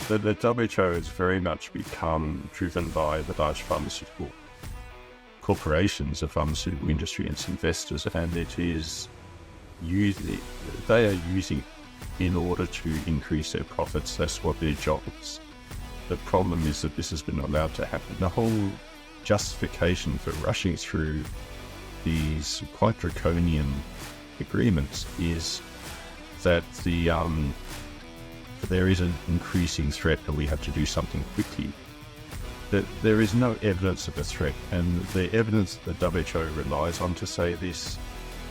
The WHO has very much become driven by the large pharmaceutical corporations, the pharmaceutical industry, and its investors, and they are using it in order to increase their profits. That's what their job is. The problem is that this has been allowed to happen. The whole justification for rushing through these quite draconian agreements is that there is an increasing threat and we have to do something quickly. That there is no evidence of a threat, and the evidence that the WHO relies on to say this,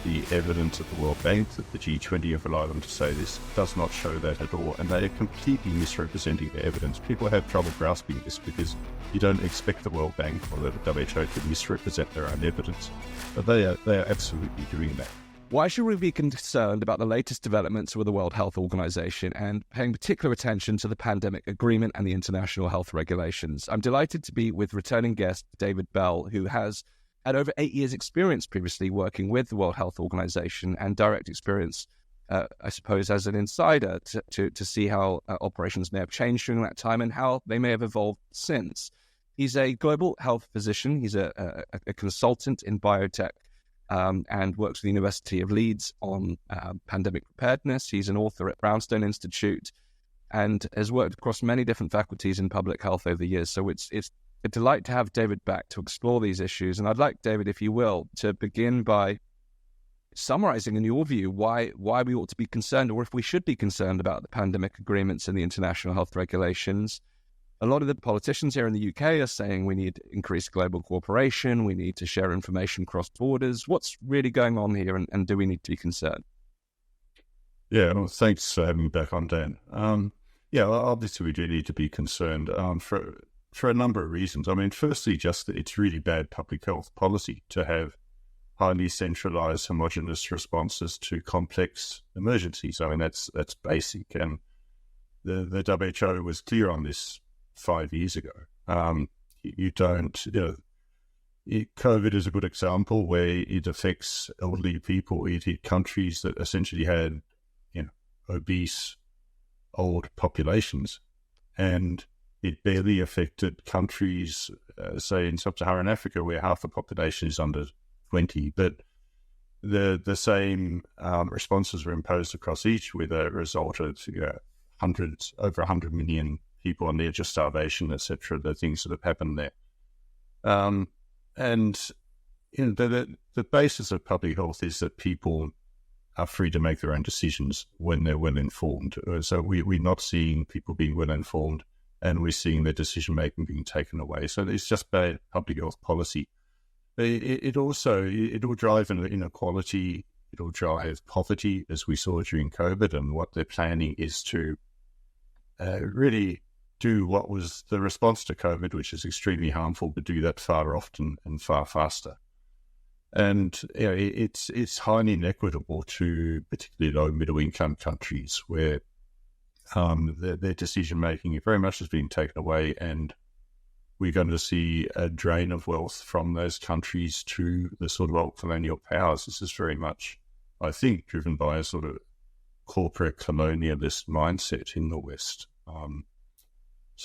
the evidence of the World Bank, that the G20 have relied on to say this, does not show that at all, and they are completely misrepresenting the evidence. People have trouble grasping this because you don't expect the World Bank or the WHO to misrepresent their own evidence, but they are absolutely doing that. Why should we be concerned about the latest developments with the World Health Organization and paying particular attention to the pandemic agreement and the international health regulations? I'm delighted to be with returning guest David Bell, who has had over 8 years' experience previously working with the World Health Organization and direct experience, I suppose, as an insider to see how operations may have changed during that time and how they may have evolved since. He's a global health physician. He's a consultant in biotech. And works with the University of Leeds on pandemic preparedness. He's an author at Brownstone Institute and has worked across many different faculties in public health over the years. So it's a delight to have David back to explore these issues. And I'd like, David, if you will, to begin by summarizing, in your view, why we ought to be concerned, or if we should be concerned about the pandemic agreements and the international health regulations. A lot of the politicians here in the UK are saying we need increased global cooperation, we need to share information across borders. What's really going on here, and do we need to be concerned? Yeah, well, thanks for having me back on, Dan. Obviously we do need to be concerned for a number of reasons. I mean, firstly, just that it's really bad public health policy to have highly centralized, homogenous responses to complex emergencies. I mean, that's basic, and the WHO was clear on this 5 years ago. COVID is a good example where it affects elderly people. It hit countries that essentially had, obese, old populations, and it barely affected countries, say in sub-Saharan Africa, where half the population is under 20. But the same responses were imposed across each, with a result of over 100 million people on the edge of starvation, etc., the things that have happened there. The basis of public health is that people are free to make their own decisions when they're well informed. So we're not seeing people being well informed, and we're seeing their decision making being taken away. So it's just bad public health policy. It'll drive inequality. It'll drive poverty, as we saw during COVID. And what they're planning is to really do what was the response to COVID, which is extremely harmful, but do that far often and far faster. And it's highly inequitable to particularly low middle income countries, where their decision making very much has been taken away, and we're going to see a drain of wealth from those countries to the sort of old colonial powers. This is very much, I think, driven by a sort of corporate colonialist mindset in the West.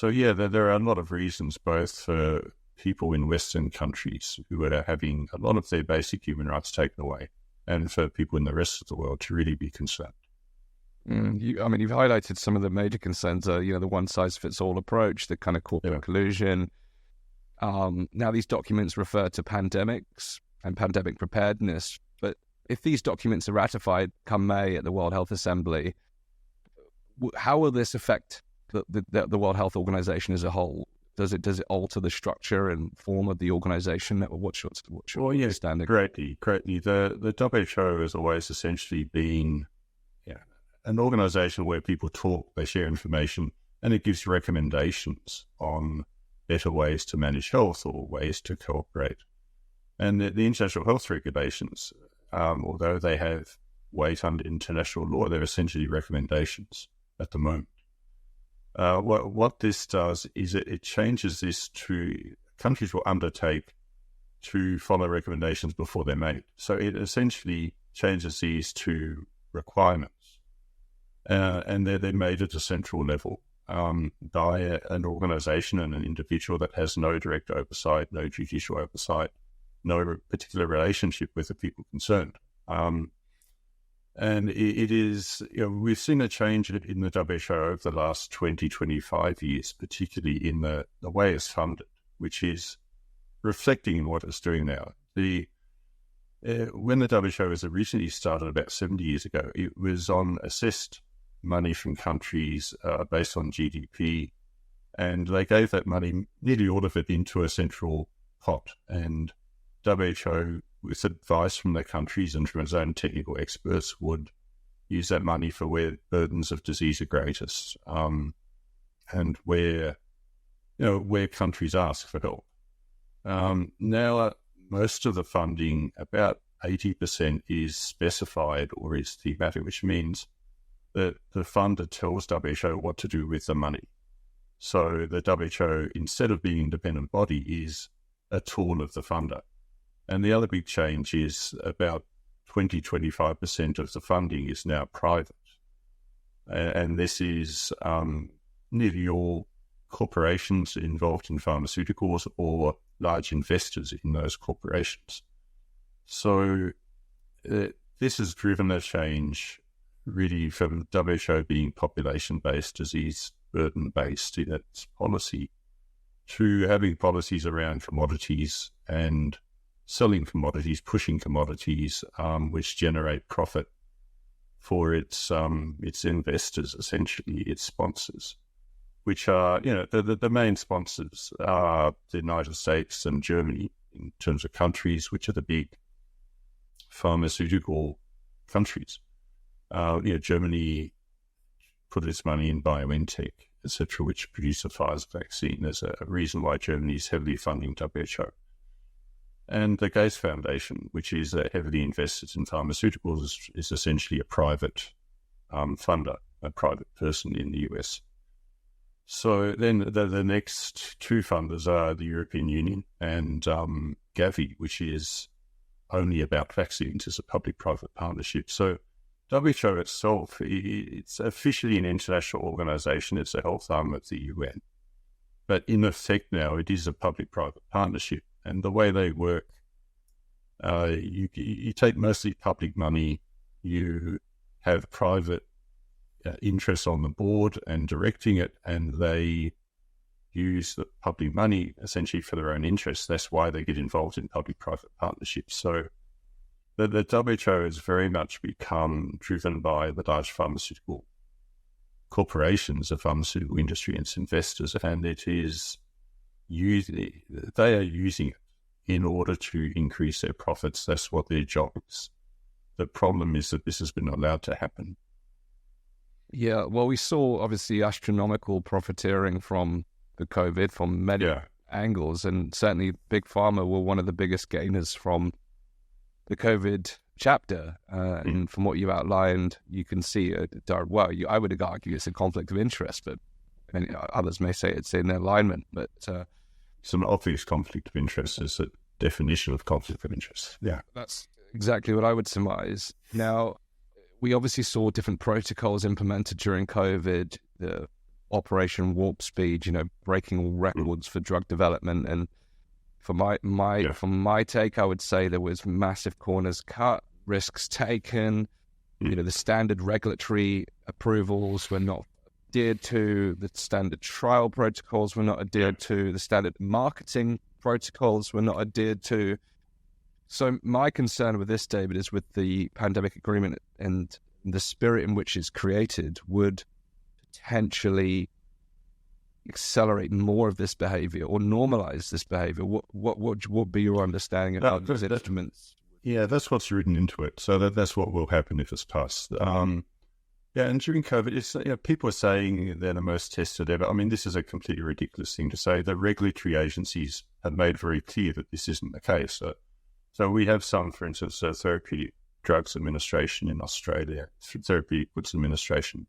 There are a lot of reasons, both for people in Western countries who are having a lot of their basic human rights taken away, and for people in the rest of the world to really be concerned. You've highlighted some of the major concerns, the one-size-fits-all approach, the kind of corporate collusion. Now, these documents refer to pandemics and pandemic preparedness, but if these documents are ratified come May at the World Health Assembly, how will this affect the World Health Organization as a whole? Does it alter the structure and form of the organization? What's your understanding? Greatly. The WHO has always essentially been an organization where people talk, they share information, and it gives recommendations on better ways to manage health or ways to cooperate. And the international health regulations, although they have weight under international law, they're essentially recommendations at the moment. What this does is it changes this to countries will undertake to follow recommendations before they're made. So it essentially changes these to requirements, and they're made at a central level. by an organization and an individual that has no direct oversight, no judicial oversight, no particular relationship with the people concerned. And it is, we've seen a change in the WHO over the last 20, 25 years, particularly in the way it's funded, which is reflecting on what it's doing now. When the WHO was originally started about 70 years ago, it was on assessed money from countries based on GDP, and they gave that money, nearly all of it, into a central pot. And WHO, with advice from the countries and from its own technical experts, would use that money for where burdens of disease are greatest, and where countries ask for help. Now, most of the funding, about 80%, is specified or is thematic, which means that the funder tells WHO what to do with the money. So the WHO, instead of being an independent body, is a tool of the funder. And the other big change is about 20-25% of the funding is now private. And this is nearly all corporations involved in pharmaceuticals or large investors in those corporations. So this has driven a change really from WHO being population-based, disease burden-based in its policy, to having policies around commodities and selling commodities, pushing commodities, which generate profit for its investors, essentially its sponsors, which are, the main sponsors are the United States and Germany in terms of countries, which are the big pharmaceutical countries. Germany put its money in BioNTech, etc., which produced a Pfizer vaccine. There's a reason why Germany is heavily funding WHO. And the Gates Foundation, which is heavily invested in pharmaceuticals, is essentially a private funder, a private person in the US. So then the next two funders are the European Union and Gavi, which is only about vaccines. It's a public-private partnership. So WHO itself, it's officially an international organization. It's a health arm of the UN. But in effect now, it is a public-private partnership. And the way they work, you take mostly public money, you have private interests on the board and directing it, and they use the public money essentially for their own interests. That's why they get involved in public-private partnerships. So the WHO has very much become driven by the large pharmaceutical corporations, the pharmaceutical industry and its investors, and they are using it in order to increase their profits. That's what their job is. The problem is that this has been allowed to happen. Yeah, well, we saw obviously astronomical profiteering from the COVID from many angles, and certainly Big Pharma were one of the biggest gainers from the COVID chapter. And from what you outlined, you can see, I would argue it's a conflict of interest, but others may say it's in alignment. But it's an obvious conflict of interest. It's a definition of conflict of interest. Yeah, that's exactly what I would surmise. Now, we obviously saw different protocols implemented during COVID, the Operation Warp Speed, breaking all records for drug development. And from my take, I would say there was massive corners cut, risks taken. The standard regulatory approvals were not adhered to, the standard trial protocols were not adhered to, the standard marketing protocols were not adhered to. So my concern with this, David, is with the pandemic agreement and the spirit in which it's created would potentially accelerate more of this behavior or normalize this behavior. What would be your understanding of how these instruments? Yeah, that's what's written into it. So that's what will happen if it's passed. And during COVID, people are saying they're the most tested ever. I mean, this is a completely ridiculous thing to say. The regulatory agencies have made very clear that this isn't the case. So we have some, for instance, Therapeutic Drugs Administration in Australia, Therapeutic Goods Administration.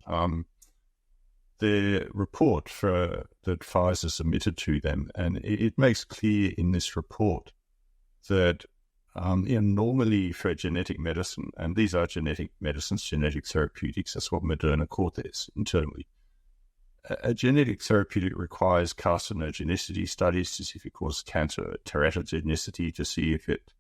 The report that Pfizer submitted to them, and it makes clear in this report that normally for genetic medicine, and these are genetic medicines, genetic therapeutics, that's what Moderna called this internally. a genetic therapeutic requires carcinogenicity studies to see if it causes cancer, teratogenicity to see if it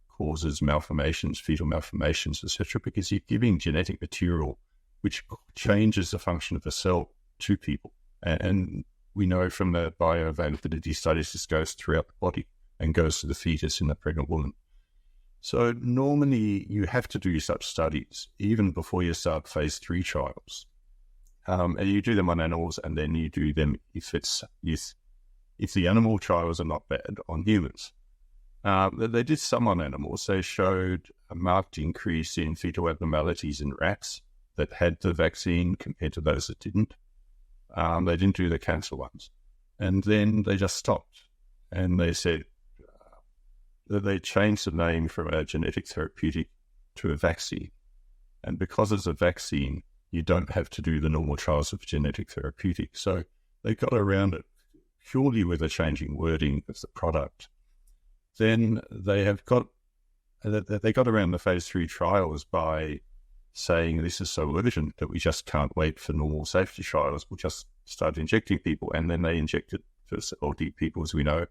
causes malformations, fetal malformations, etc., because you're giving genetic material which changes the function of a cell to people. And we know from the bioavailability studies this goes throughout the body and goes to the fetus in the pregnant woman. So normally you have to do such studies even before you start phase 3 trials. And you do them on animals, and then you do them if the animal trials are not bad on humans. They did some on animals. They showed a marked increase in fetal abnormalities in rats that had the vaccine compared to those that didn't. They didn't do the cancer ones. And then they just stopped. And they said that they changed the name from a genetic therapeutic to a vaccine. And because it's a vaccine, you don't have to do the normal trials of genetic therapeutic. So they got around it purely with a changing wording of the product. Then they got around the phase 3 trials by saying this is so urgent that we just can't wait for normal safety trials. We'll just start injecting people. And then they injected first elderly people, as we know,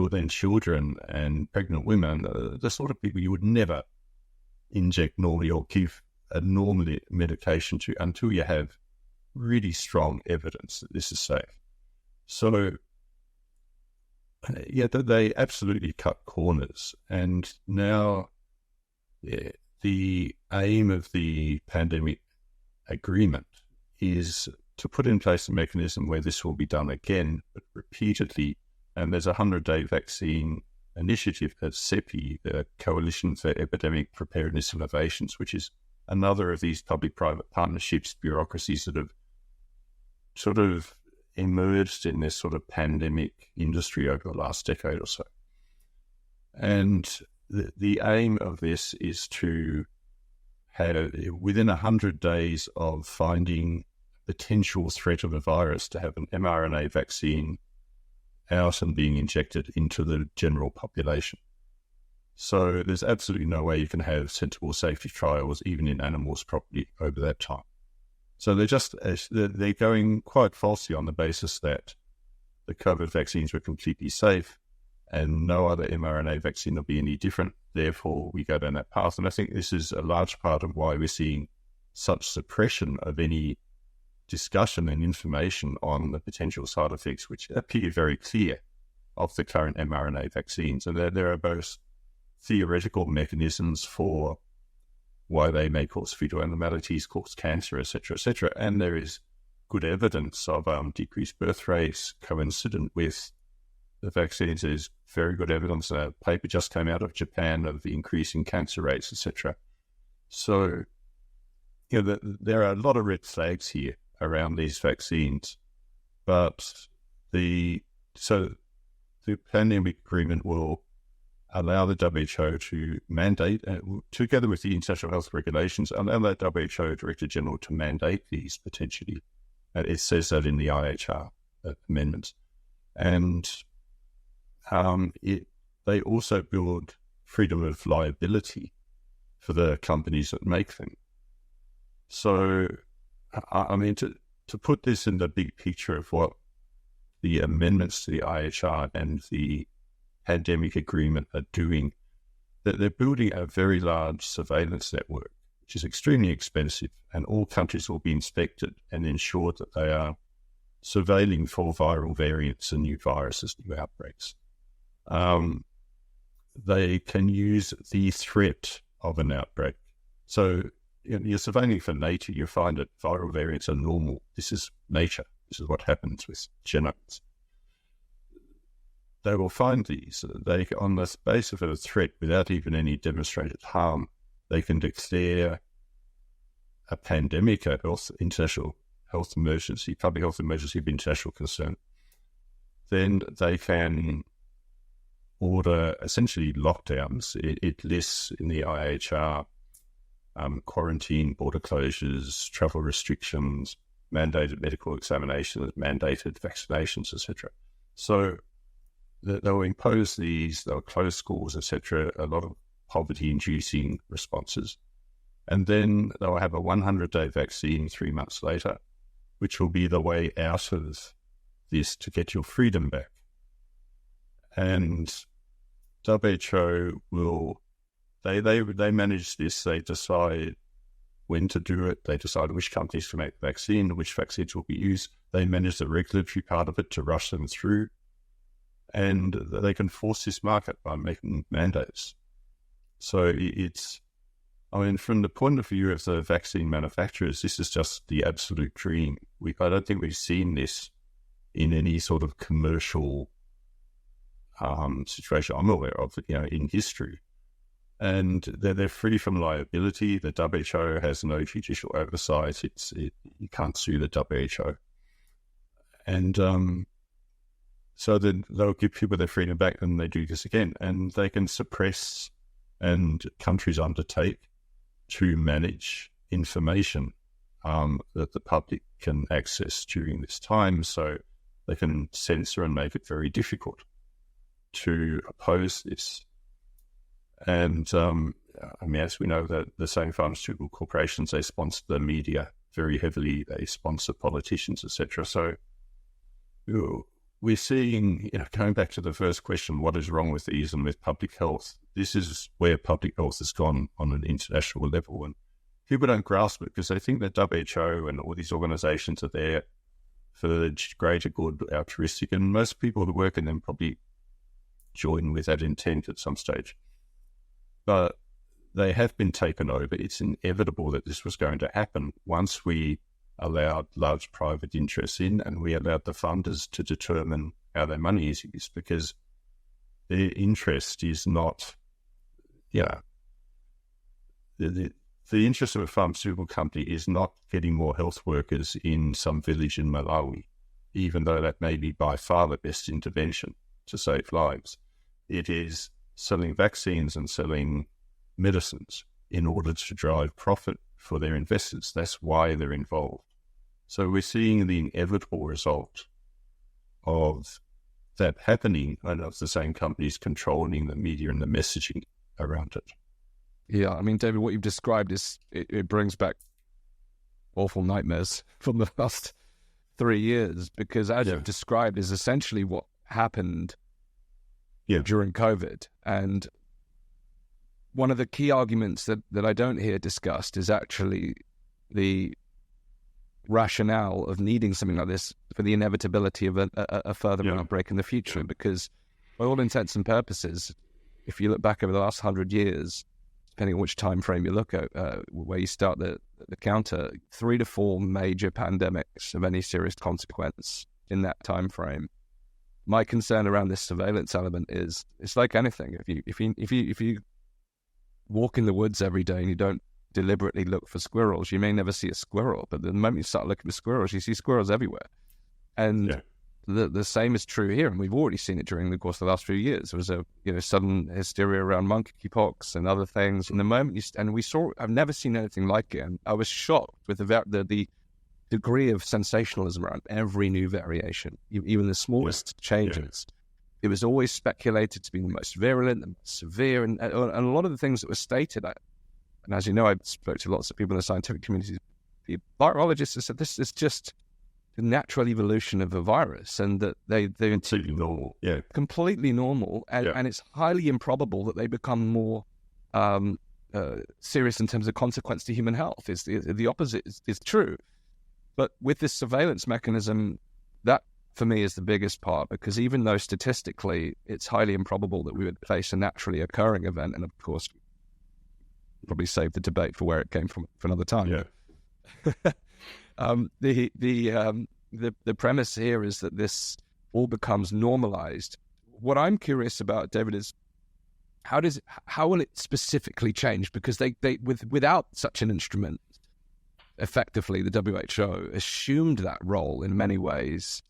then children and pregnant women, the sort of people you would never inject normally or give a normal medication to until you have really strong evidence that this is safe. So, yeah, they absolutely cut corners. And now the aim of the pandemic agreement is to put in place a mechanism where this will be done again, but repeatedly. And there's a 100-day vaccine initiative at CEPI, the Coalition for Epidemic Preparedness Innovations, which is another of these public-private partnerships, bureaucracies that have sort of emerged in this sort of pandemic industry over the last decade or so. And the aim of this is to have, within 100 days of finding potential threat of a virus, to have an mRNA vaccine out and being injected into the general population. So there's absolutely no way you can have sensible safety trials, even in animals, properly over that time. So they're going quite falsely on the basis that the COVID vaccines were completely safe and no other mRNA vaccine will be any different. Therefore, we go down that path. And I think this is a large part of why we're seeing such suppression of any discussion and information on the potential side effects, which appear very clear of the current mRNA vaccines. And there are both theoretical mechanisms for why they may cause fetal abnormalities, cause cancer, etc., etc. And there is good evidence of decreased birth rates coincident with the vaccines. There's very good evidence. A paper just came out of Japan of the increase in cancer rates, etc. So, there are a lot of red flags here around these vaccines, but the pandemic agreement will allow the WHO to mandate, together with the international health regulations, allow the WHO Director General to mandate these potentially. It says that in the IHR amendments. And they also build freedom of liability for the companies that make them. So, I mean, to put this in the big picture of what the amendments to the IHR and the pandemic agreement are doing, that they're building a very large surveillance network, which is extremely expensive, and all countries will be inspected and ensured that they are surveilling for viral variants and new viruses, new outbreaks. They can use the threat of an outbreak. So you're surveilling for nature, you find that viral variants are normal. This is nature. This is what happens with genomes. They will find these. They, on the basis of a threat, without even any demonstrated harm, they can declare a pandemic, international health emergency, public health emergency of international concern. Then they can order essentially lockdowns. It lists in the IHR quarantine, border closures, travel restrictions, mandated medical examinations, mandated vaccinations, etc. So they'll impose these, they'll close schools, etc., a lot of poverty-inducing responses. And then they'll have a 100-day vaccine 3 months later, which will be the way out of this to get your freedom back. And WHO will, they manage this. They decide when to do it. They decide which companies to make the vaccine, which vaccines will be used. They manage the regulatory part of it to rush them through. And they can force this market by making mandates. So it's, I mean, from the point of view of the vaccine manufacturers, this is just the absolute dream. I don't think we've seen this in any sort of commercial situation I'm aware of, in history. And they're free from liability. The WHO has no judicial oversight. You can't sue the WHO. And so then they'll give people their freedom back, and they do this again. And they can suppress, and countries undertake to manage information that the public can access during this time. So they can censor and make it very difficult to oppose this. And I mean, as we know, that the same pharmaceutical corporations, they sponsor the media very heavily. They sponsor politicians, etc. So we're seeing, going back to the first question, what is wrong with these and with public health? This is where public health has gone on an international level, and people don't grasp it because they think that WHO and all these organizations are there for the greater good, altruistic, and most people who work in them probably join with that intent at some stage. But they have been taken over. It's inevitable that this was going to happen once we allowed large private interests in, and we allowed the funders to determine how their money is used, because their interest is not, the interest of a pharmaceutical company is not getting more health workers in some village in Malawi, even though that may be by far the best intervention to save lives. It is selling vaccines and selling medicines in order to drive profit for their investors. That's why they're involved. So we're seeing the inevitable result of that happening, and of the same companies controlling the media and the messaging around it. Yeah, I mean, David, what you've described it brings back awful nightmares from the last 3 years, because as you've described is essentially what happened during COVID. And one of the key arguments that I don't hear discussed is actually the rationale of needing something like this for the inevitability of a further outbreak in the future. Because by all intents and purposes, if you look back over the last 100 years, depending on which time frame you look at, where you start the counter, 3 to 4 major pandemics of any serious consequence in that time frame. My concern around this surveillance element is it's like anything. If you walk in the woods every day and you don't deliberately look for squirrels, you may never see a squirrel. But the moment you start looking for squirrels, you see squirrels everywhere. And the same is true here, and we've already seen it during the course of the last few years. There was a sudden hysteria around monkeypox and other things. And the moment I've never seen anything like it. And I was shocked with the degree of sensationalism around every new variation, even the smallest changes. It was always speculated to be the most virulent, the most severe, and a lot of the things that were stated. And as you know, I spoke to lots of people in the scientific community. The virologists have said this is just the natural evolution of a virus, and that they're completely normal. Completely normal, and it's highly improbable that they become more serious in terms of consequence to human health. The opposite is true. But with this surveillance mechanism, that for me is the biggest part, because even though statistically it's highly improbable that we would face a naturally occurring event, and of course probably save the debate for where it came from for another time. The premise here is that this all becomes normalized. What I'm curious about, David, is how will it specifically change? Because they without such an instrument, effectively the WHO assumed that role in many ways.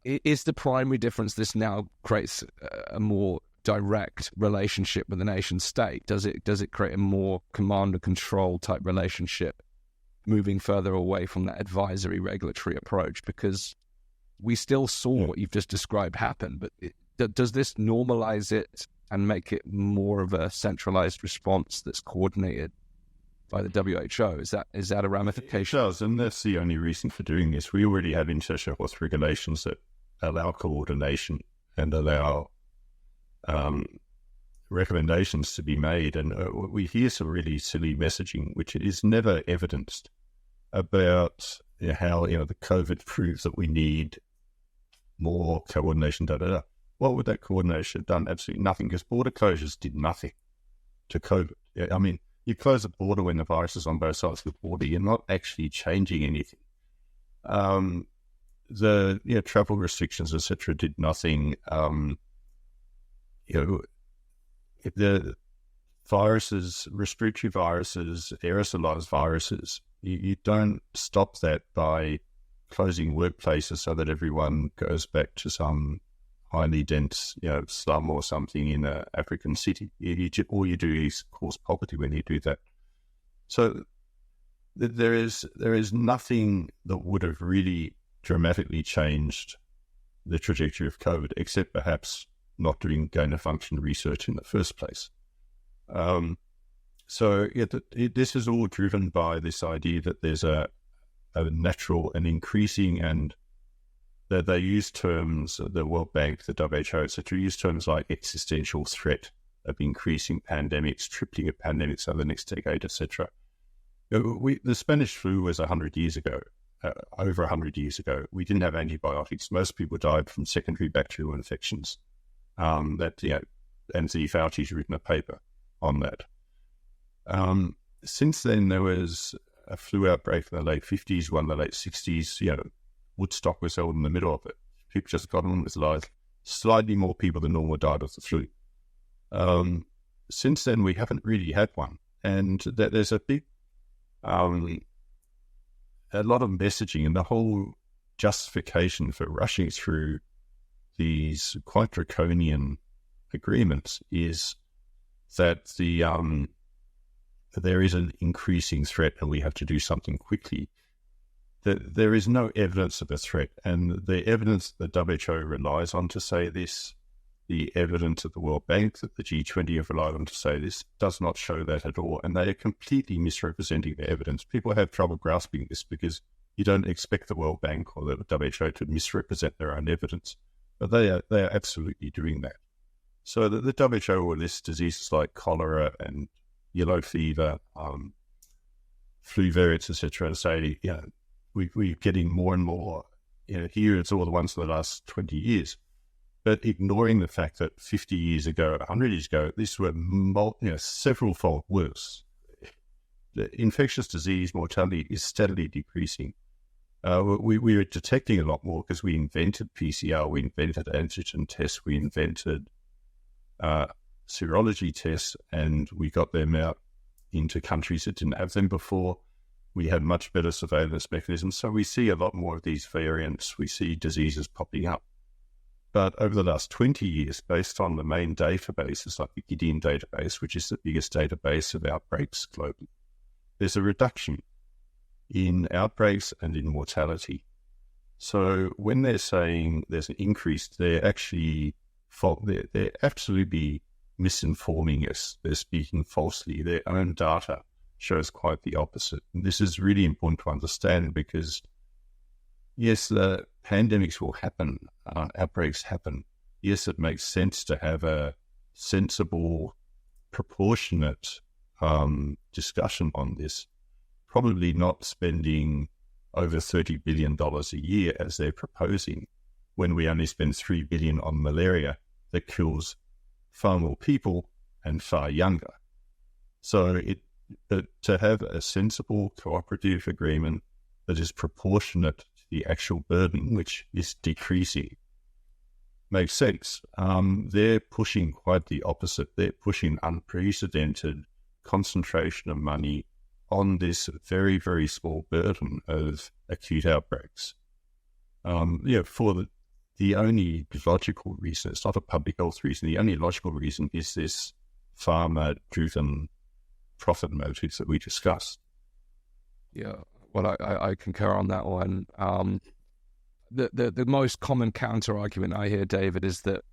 Is the primary difference this now creates a more direct relationship with the nation state? Does it create a more command and control type relationship, moving further away from that advisory regulatory approach? Because we still saw what you've just described happen, but does this normalize it and make it more of a centralized response that's coordinated by the WHO. Is that a ramification? It does, and that's the only reason for doing this. We already have international health regulations that allow coordination and allow recommendations to be made. And we hear some really silly messaging, which is never evidenced, about how the COVID proves that we need more coordination. What would that coordination have done? Absolutely nothing, because border closures did nothing to COVID. I mean, you close the border when the virus is on both sides of the border. You're not actually changing anything. The travel restrictions, etc., did nothing. The viruses, respiratory viruses, aerosolized viruses, you don't stop that by closing workplaces so that everyone goes back to some highly dense, slum or something in an African city. All you do is cause poverty when you do that. So there is nothing that would have really dramatically changed the trajectory of COVID, except perhaps not doing gain-of-function research in the first place. This is all driven by this idea that there's a natural and increasing, and that they use terms, the World Bank, the WHO, etc., use terms like existential threat of increasing pandemics, tripling of pandemics over the next decade, etc. The Spanish flu was 100 years ago, over 100 years ago. We didn't have antibiotics. Most people died from secondary bacterial infections. Anthony Fauci's written a paper on that. Since then, there was a flu outbreak in the late 50s, one in the late 60s. Woodstock was held in the middle of it. People just got on with life. Slightly more people than normal died of the flu. Since then, we haven't really had one. And there's a big, a lot of messaging, and the whole justification for rushing through these quite draconian agreements is that there is an increasing threat and we have to do something quickly. That there is no evidence of a threat, and the evidence the WHO relies on to say this, the evidence of the World Bank that the G20 have relied on to say this, does not show that at all, and they are completely misrepresenting the evidence. People have trouble grasping this because you don't expect the World Bank or the WHO to misrepresent their own evidence, but they are absolutely doing that. So the WHO will list diseases like cholera and yellow fever, flu variants, etc., and say, we're getting more and more. Here it's all the ones for the last 20 years. But ignoring the fact that 50 years ago, 100 years ago, these were several-fold worse. The infectious disease mortality is steadily decreasing. We are detecting a lot more because we invented PCR, we invented antigen tests, we invented serology tests, and we got them out into countries that didn't have them before. We had much better surveillance mechanisms. So we see a lot more of these variants. We see diseases popping up. But over the last 20 years, based on the main databases like the Gideon database, which is the biggest database of outbreaks globally, there's a reduction in outbreaks and in mortality. So when they're saying there's an increase, they're actually they're absolutely misinforming us. They're speaking falsely. Their own data shows quite the opposite. And this is really important to understand because, yes, the pandemics will happen, outbreaks happen. Yes, it makes sense to have a sensible, proportionate discussion on this. Probably not spending over $30 billion a year as they're proposing, when we only spend $3 billion on malaria that kills far more people and far younger. So to have a sensible cooperative agreement that is proportionate to the actual burden, which is decreasing, makes sense. They're pushing quite the opposite. They're pushing unprecedented concentration of money on this very, very small burden of acute outbreaks. For the only logical reason, it's not a public health reason, the only logical reason is this pharma-driven profit motives that we discussed. Yeah, well, I concur on that one. The most common counter-argument I hear, David, is that,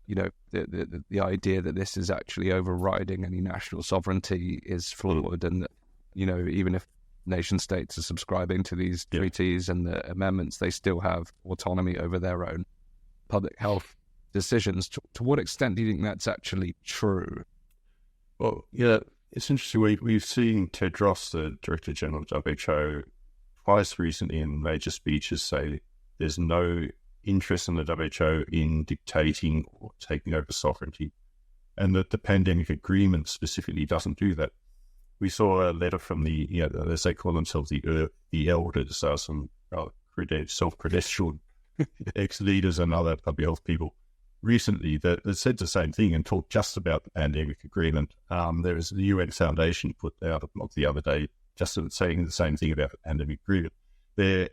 the idea that this is actually overriding any national sovereignty is flawed, and that even if nation states are subscribing to these treaties and the amendments, they still have autonomy over their own public health decisions. To what extent do you think that's actually true? Well, yeah, it's interesting. We've seen Tedros, the Director General of WHO, twice recently in major speeches say there's no interest in the WHO in dictating or taking over sovereignty, and that the pandemic agreement specifically doesn't do that. We saw a letter from the, as they call themselves, the elders, some self-credentialed ex-leaders and other public health people recently that said the same thing and talked just about the pandemic agreement. There was the UN Foundation put out a blog the other day just saying the same thing about the pandemic agreement. They're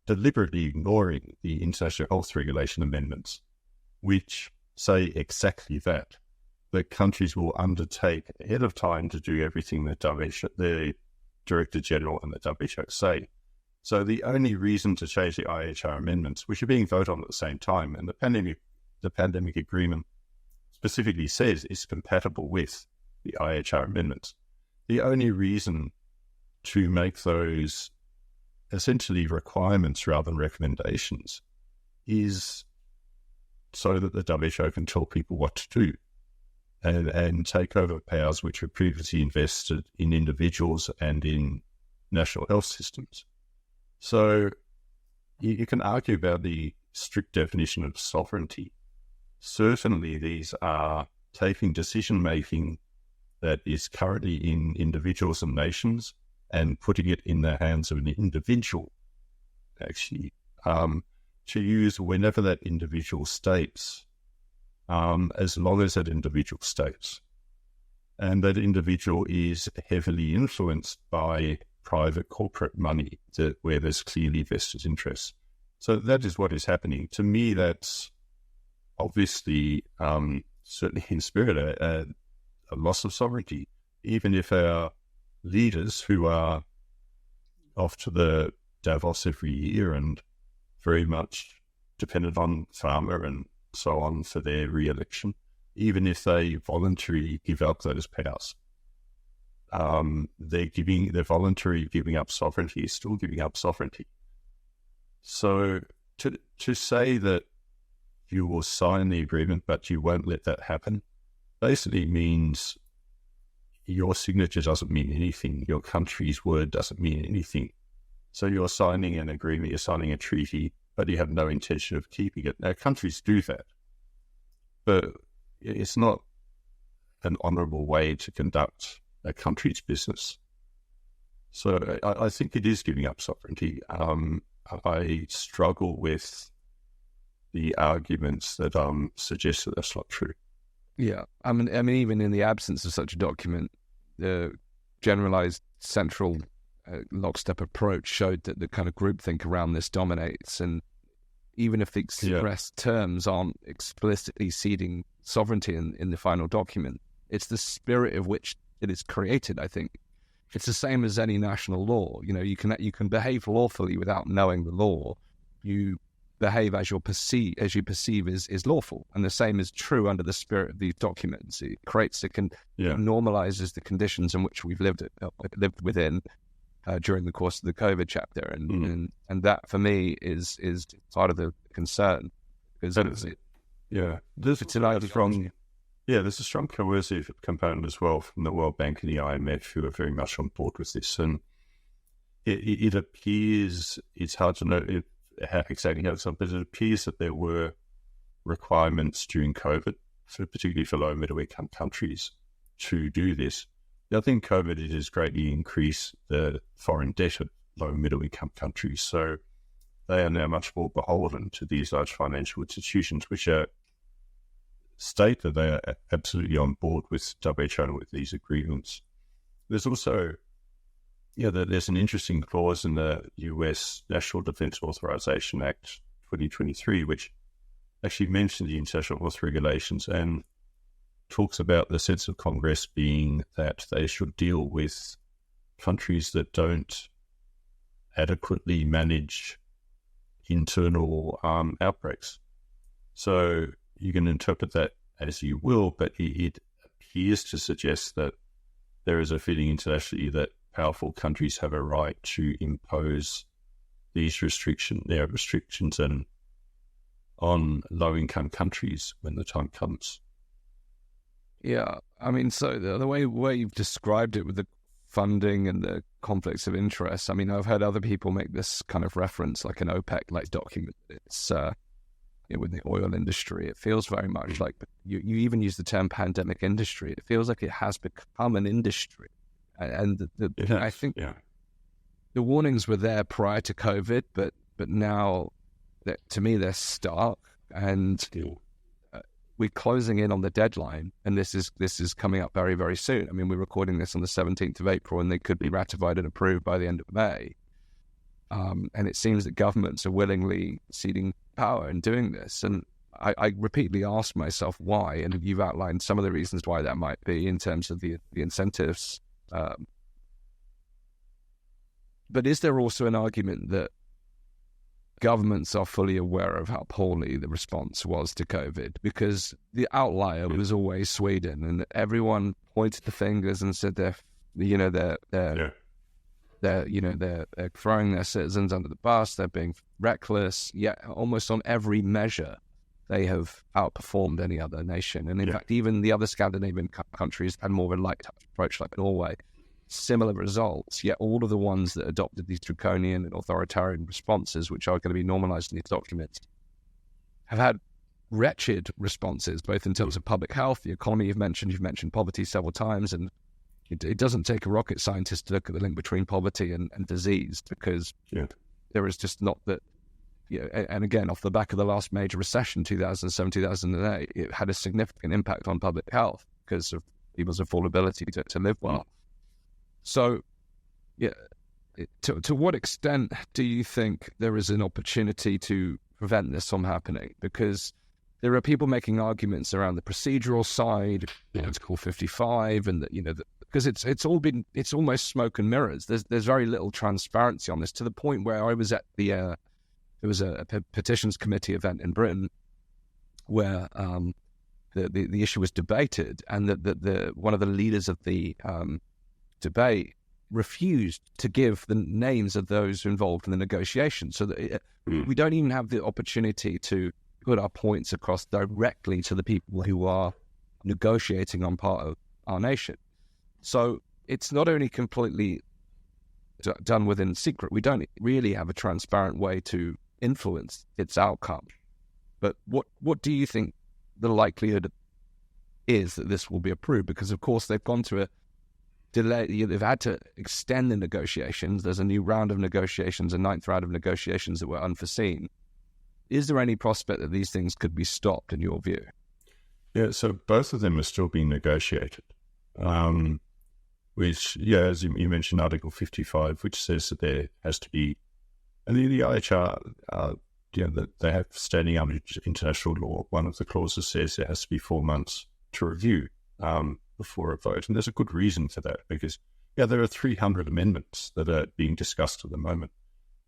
deliberately ignoring the international health regulation amendments, which say exactly that countries will undertake ahead of time to do everything that the Director General and the WHO say. So the only reason to change the IHR amendments, which are being voted on at the same time, and the pandemic agreement specifically says it's compatible with the IHR amendments. The only reason to make those essentially requirements rather than recommendations is so that the WHO can tell people what to do and take over powers which were previously invested in individuals and in national health systems. So you can argue about the strict definition of sovereignty. Certainly these are taking decision-making that is currently in individuals and nations and putting it in the hands of an individual, actually, to use whenever that individual states, as long as that individual states. And that individual is heavily influenced by private corporate money where there's clearly vested interests. So that is what is happening. To me, that's obviously, certainly in spirit, a loss of sovereignty, even if our leaders who are off to the Davos every year and very much dependent on pharma and so on for their re-election, even if they voluntarily give up those powers, their voluntary giving up sovereignty is still giving up sovereignty. So to say that you will sign the agreement but you won't let that happen basically means your signature doesn't mean anything. Your country's word doesn't mean anything. So you're signing an agreement, you're signing a treaty, but you have no intention of keeping it. Now, countries do that, but it's not an honourable way to conduct a country's business. So I think it is giving up sovereignty. I struggle with the arguments that suggest that that's not true. Yeah, I mean, even in the absence of such a document, the generalized central lockstep approach showed that the kind of groupthink around this dominates. And even if the expressed terms aren't explicitly ceding sovereignty in the final document, it's the spirit of which it is created. I think it's the same as any national law. You can behave lawfully without knowing the law. You behave as you perceive is lawful, and the same is true under the spirit of these documents. It creates it normalizes the conditions in which we've lived within during the course of the COVID chapter, and that for me is part of the concern. There's a strong coercive component as well from the World Bank and the IMF, who are very much on board with this, and it appears, it's hard to know how exactly how it's up, but it appears that there were requirements during COVID, particularly for low and middle income countries, to do this. I think COVID has greatly increased the foreign debt of low and middle income countries, so they are now much more beholden to these large financial institutions, which state that they are absolutely on board with WHO and with these agreements. There's also there's an interesting clause in the US National Defense Authorization Act 2023, which actually mentions the international health regulations and talks about the sense of Congress being that they should deal with countries that don't adequately manage internal outbreaks. So you can interpret that as you will, but it appears to suggest that there is a feeling internationally that powerful countries have a right to impose these restrictions on low-income countries when the time comes. Yeah, I mean, so the way you've described it with the funding and the conflicts of interest, I mean, I've heard other people make this kind of reference, like an OPEC-like document. It's with the oil industry, it feels very much like, you even use the term pandemic industry. It feels like it has become an industry. And I think the warnings were there prior to COVID, but now, to me, they're stark, and we're closing in on the deadline, and this is coming up very, very soon. I mean, we're recording this on the 17th of April, and they could be ratified and approved by the end of May. And it seems that governments are willingly ceding power in doing this. And I repeatedly ask myself why, and you've outlined some of the reasons why that might be in terms of the incentives. But is there also an argument that governments are fully aware of how poorly the response was to COVID? Because the outlier was always Sweden, and everyone pointed the fingers and said they're throwing their citizens under the bus, they're being reckless, yet almost on every measure they have outperformed any other nation. And in fact, even the other Scandinavian countries had more of a light touch approach, like Norway, similar results, yet all of the ones that adopted these draconian and authoritarian responses, which are going to be normalized in these documents, have had wretched responses, both in terms of public health, the economy you've mentioned poverty several times, and it doesn't take a rocket scientist to look at the link between poverty and disease, because there is just not that. And again, off the back of the last major recession, 2007, 2008, it had a significant impact on public health because of people's affordability to live well. So, to what extent do you think there is an opportunity to prevent this from happening? Because there are people making arguments around the procedural side, Article 55, and because it's almost smoke and mirrors. There's very little transparency on this, to the point where I was at there was a petitions committee event in Britain where the issue was debated, and that one of the leaders of the debate refused to give the names of those involved in the negotiations, so that we don't even have the opportunity to put our points across directly to the people who are negotiating on part of our nation. So it's not only completely done within secret, we don't really have a transparent way to influence its outcome. But what do you think the likelihood is that this will be approved? Because, of course, they've gone to a delay. They've had to extend the negotiations. There's a new round of negotiations, a ninth round of negotiations that were unforeseen. Is there any prospect that these things could be stopped, in your view? Yeah, so both of them are still being negotiated. Which, as you mentioned, Article 55, which says that there has to be, and the IHR, that they have standing under international law. One of the clauses says there has to be 4 months to review before a vote, and there's a good reason for that, because there are 300 amendments that are being discussed at the moment.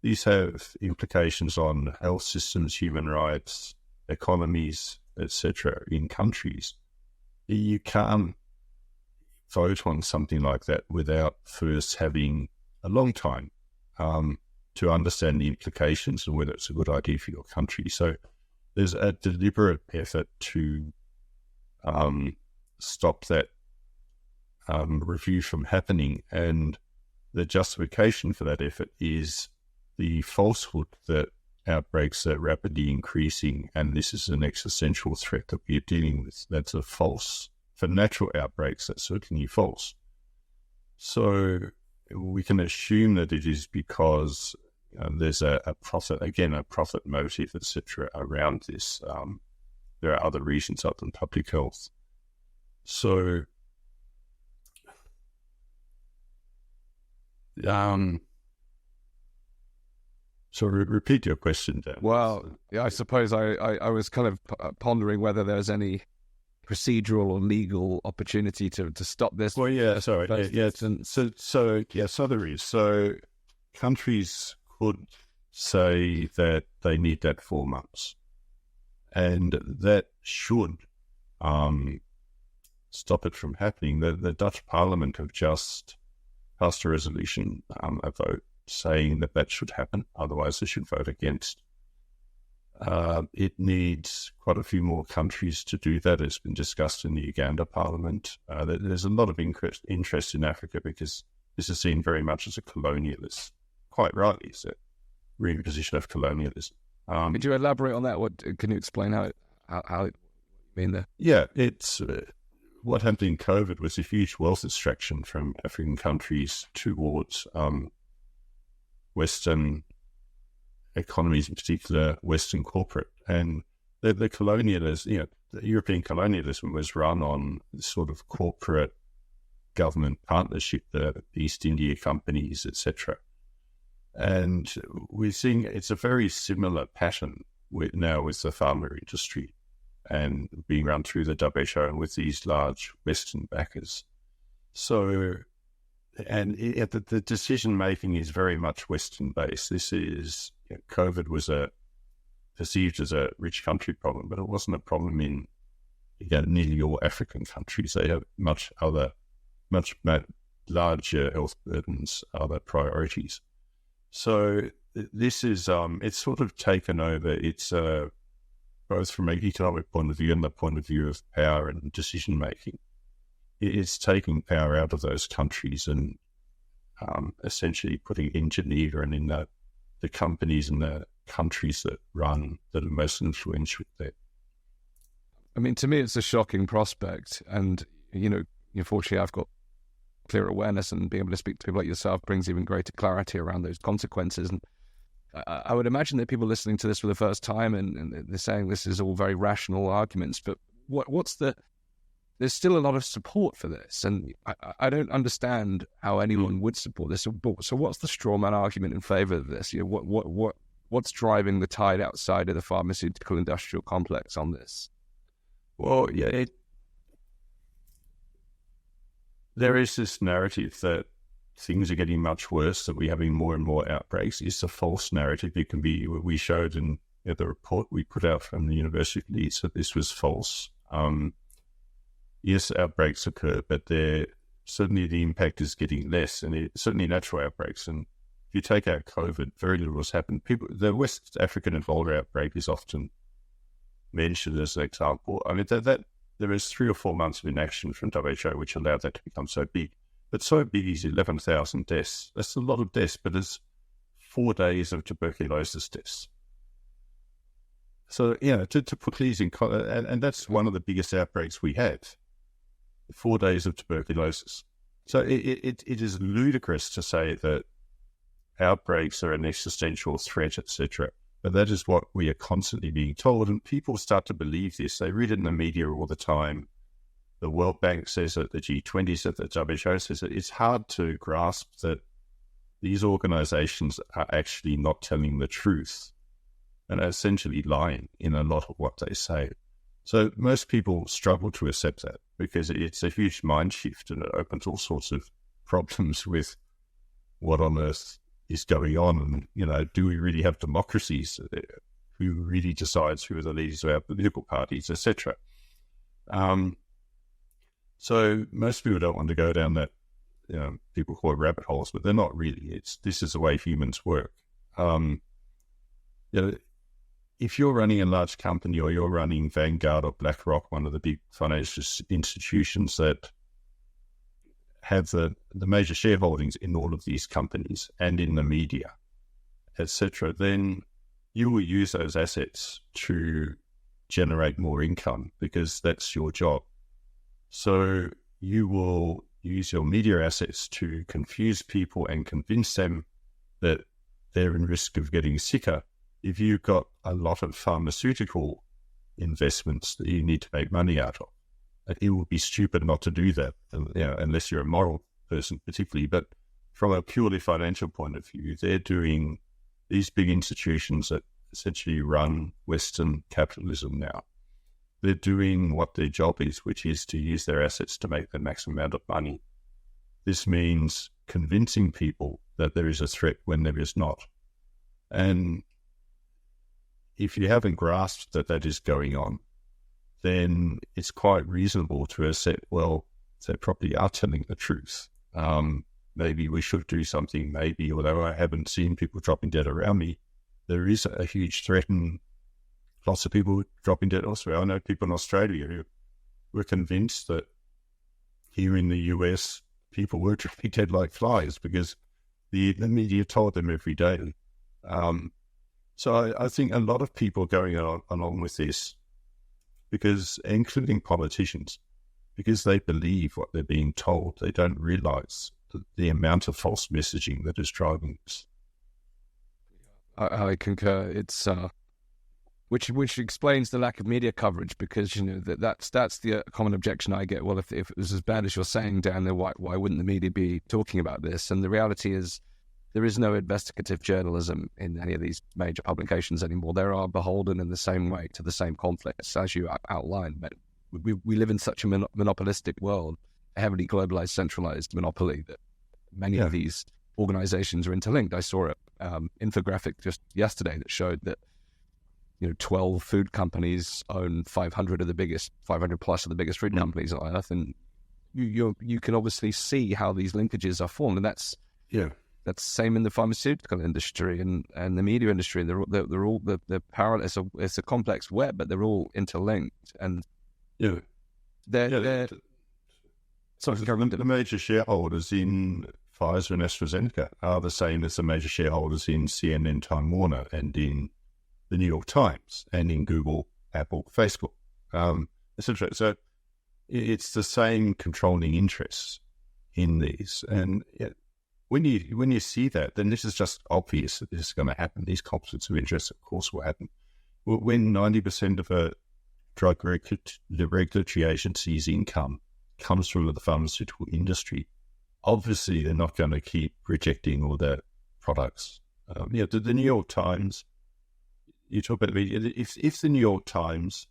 These have implications on health systems, human rights, economies, etc. in countries. You can't vote on something like that without first having a long time to understand the implications and whether it's a good idea for your country. So there's a deliberate effort to stop that review from happening, and the justification for that effort is the falsehood that outbreaks are rapidly increasing, and this is an existential threat that we're dealing with. That's a false. For natural outbreaks, that's certainly false. So we can assume that it is because there's a profit motive, etc. around this. There are other reasons other than public health. So repeat your question, Dan. Well, I suppose I was kind of pondering whether there's any procedural or legal opportunity to stop this. Well, so there is. So countries could say that they need that 4 months, and that should stop it from happening. The Dutch Parliament have just passed a resolution, a vote saying that should happen. Otherwise, they should vote against. It needs quite a few more countries to do that. It's been discussed in the Uganda Parliament. There's a lot of interest in Africa because this is seen very much as a colonialist, quite rightly, it's a reimposition of colonialism. Could you elaborate on that? Can you explain how you mean that? Yeah, it's what happened in COVID was a huge wealth extraction from African countries towards Western economies, in particular Western corporate. And the colonialism, the European colonialism was run on sort of corporate government partnership, the East India companies, etc. And we're seeing it's a very similar pattern now with the pharma industry and being run through the WHO and with these large Western backers. So, and the decision making is very much Western based. This is, COVID was perceived as a rich country problem, but it wasn't a problem in nearly all African countries. They have much larger health burdens, other priorities. So this is, it's sort of taken over. It's both from an economic point of view and the point of view of power and decision making. It's taking power out of those countries and essentially putting in Geneva and in the companies and the countries that are most influential there. I mean, to me, it's a shocking prospect. And, unfortunately, I've got clear awareness, and being able to speak to people like yourself brings even greater clarity around those consequences. And I would imagine that people listening to this for the first time and they're saying this is all very rational arguments, but there's still a lot of support for this, and I don't understand how anyone would support this. So what's the straw man argument in favour of this? What's driving the tide outside of the pharmaceutical industrial complex on this? Well, there is this narrative that things are getting much worse, that we're having more and more outbreaks. It's a false narrative. We showed in the report we put out from the University of Leeds that this was false. Yes, outbreaks occur, but certainly the impact is getting less, and certainly natural outbreaks. And if you take out COVID, very little has happened. The West African Ebola outbreak is often mentioned as an example. I mean, there was 3 or 4 months of inaction from WHO, which allowed that to become so big. But so big is 11,000 deaths. That's a lot of deaths, but it's 4 days of tuberculosis deaths. So, to put these in, and that's one of the biggest outbreaks we have, 4 days of tuberculosis. So it is ludicrous to say that outbreaks are an existential threat, etc. But that is what we are constantly being told, and people start to believe this. They read it in the media all the time. The World Bank says it, the G20 says it, the WHO says it. It's hard to grasp that these organizations are actually not telling the truth and are essentially lying in a lot of what they say. So most people struggle to accept that because it's a huge mind shift, and it opens all sorts of problems with what on earth is going on. And, do we really have democracies? Who really decides who are the leaders of our political parties, etc.? So most people don't want to go down that, people call it rabbit holes, but they're not really. This is the way humans work. If you're running a large company, or you're running Vanguard or BlackRock, one of the big financial institutions that have the major shareholdings in all of these companies and in the media, etc., then you will use those assets to generate more income because that's your job. So you will use your media assets to confuse people and convince them that they're in risk of getting sicker. If you've got a lot of pharmaceutical investments that you need to make money out of, it would be stupid not to do that, unless you're a moral person particularly. But from a purely financial point of view, they're doing these big institutions that essentially run Western capitalism now. They're doing what their job is, which is to use their assets to make the maximum amount of money. This means convincing people that there is a threat when there is not. And if you haven't grasped that that is going on, then it's quite reasonable to accept, well, they probably are telling the truth. maybe we should do something, maybe, although I haven't seen people dropping dead around me, there is a huge threat and lots of people dropping dead elsewhere. I know people in Australia who were convinced that here in the US, people were dropping dead like flies because the media told them every day. So I think a lot of people are going along with this because, including politicians, because they believe what they're being told. They don't realize the amount of false messaging that is driving this. I concur. It's which explains the lack of media coverage, because that's the common objection I get. Well, if it was as bad as you're saying down there, why wouldn't the media be talking about this? And the reality is, there is no investigative journalism in any of these major publications anymore. They are beholden in the same way to the same conflicts as you outlined. But we live in such a monopolistic world, a heavily globalized, centralized monopoly, that many of these organizations are interlinked. I saw an infographic just yesterday that showed that 12 food companies own 500 plus of the biggest food companies on earth, and you can obviously see how these linkages are formed, and that's the same in the pharmaceutical industry and the media industry. They're all parallel. It's a complex web, but they're all interlinked, and they're so the major shareholders in Pfizer and AstraZeneca are the same as the major shareholders in CNN, Time Warner, and in the New York Times, and in Google, Apple, Facebook, etc. So it's the same controlling interests in these. And when you see that, then this is just obvious that this is going to happen. These conflicts of interest, of course, will happen. When 90% of a drug regulatory agency's income comes from the pharmaceutical industry, obviously they're not going to keep rejecting all their products. The New York Times, you talk about the media. If the New York Times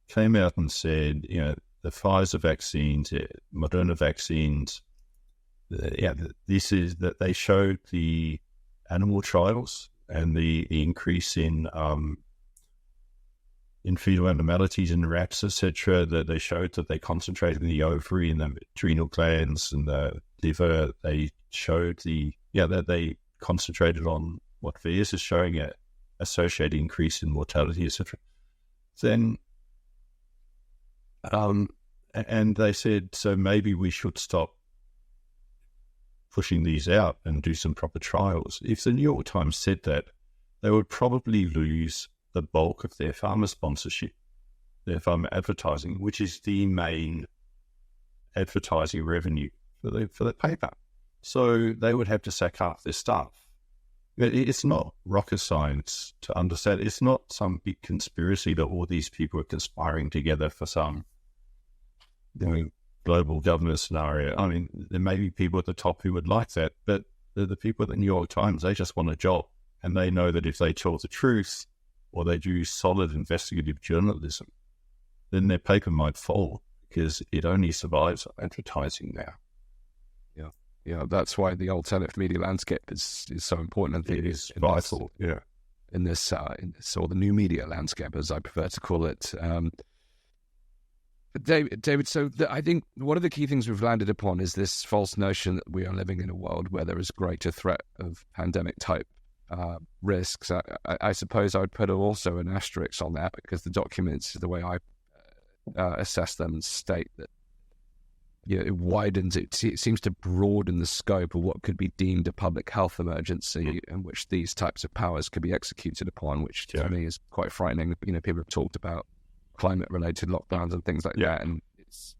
came out and said, the Pfizer vaccines, Moderna vaccines, this is that they showed the animal trials and the increase in fetal abnormalities in rats, etc., that they showed that they concentrated in the ovary and the adrenal glands and the liver. They showed that they concentrated on what VS is showing, a associated increase in mortality, etc. Then, and they said, so maybe we should stop pushing these out and do some proper trials. If the New York Times said that, they would probably lose the bulk of their pharma sponsorship, their pharma advertising, which is the main advertising revenue for the paper. So they would have to sack half their staff. It's not rocket science to understand. It's not some big conspiracy that all these people are conspiring together for some global governance scenario. I mean, there may be people at the top who would like that, but the people at the New York Times, they just want a job. And they know that if they tell the truth or they do solid investigative journalism, then their paper might fall because it only survives advertising now. Yeah, that's why the alternative media landscape is so important. It is vital, in this, or the new media landscape, as I prefer to call it. David, so I think one of the key things we've landed upon is this false notion that we are living in a world where there is a greater threat of pandemic-type risks. I suppose I would put also an asterisk on that, because the documents, the way I assess them, state that it widens, it seems to broaden the scope of what could be deemed a public health emergency in which these types of powers could be executed upon, which to me is quite frightening. People have talked about climate-related lockdowns and things like that, and it's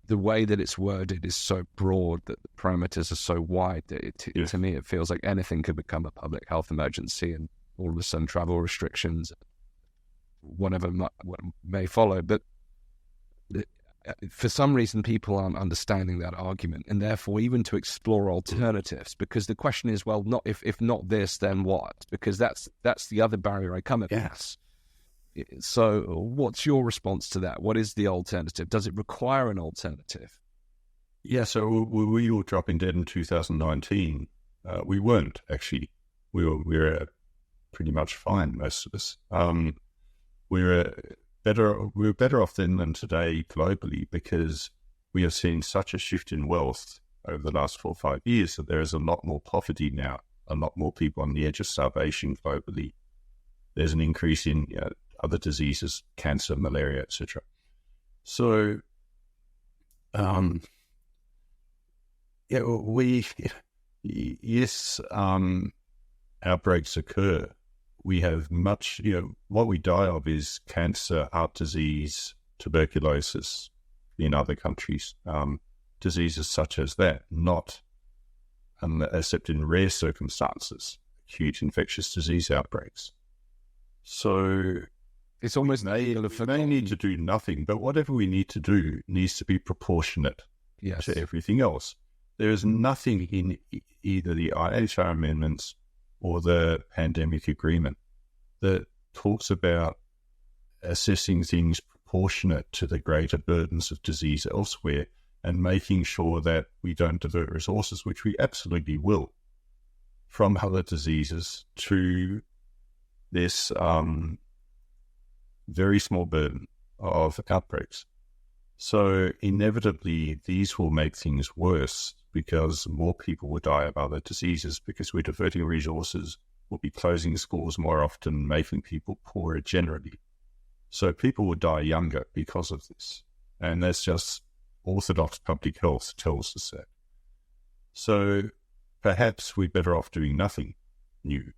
the way that it's worded is so broad that the parameters are so wide that to me it feels like anything could become a public health emergency, and all of a sudden travel restrictions, whatever may follow. But for some reason, people aren't understanding that argument, and therefore even to explore alternatives, because the question is, well, not if not this, then what? Because that's the other barrier I come across. So what's your response to that? What is the alternative? Does it require an alternative? Yeah, so we were dropping dead in 2019. We weren't, actually. We were pretty much fine, most of us. We were better off then than today globally, because we have seen such a shift in wealth over the last 4 or 5 years. So there is a lot more poverty now, a lot more people on the edge of starvation globally. There's an increase in other diseases, cancer, malaria, etc. So, yes, outbreaks occur. We have much, what we die of is cancer, heart disease, tuberculosis in other countries, diseases such as that, not, except in rare circumstances, acute infectious disease outbreaks. So it's almost we may need to do nothing, but whatever we need to do needs to be proportionate to everything else. There is nothing in either the IHR amendments or the pandemic agreement that talks about assessing things proportionate to the greater burdens of disease elsewhere and making sure that we don't divert resources, which we absolutely will, from other diseases to this very small burden of outbreaks. So inevitably, these will make things worse because more people will die of other diseases because we're diverting resources, we'll be closing schools more often, making people poorer generally. So people will die younger because of this. And that's just orthodox public health tells us that. So perhaps we're better off doing nothing new.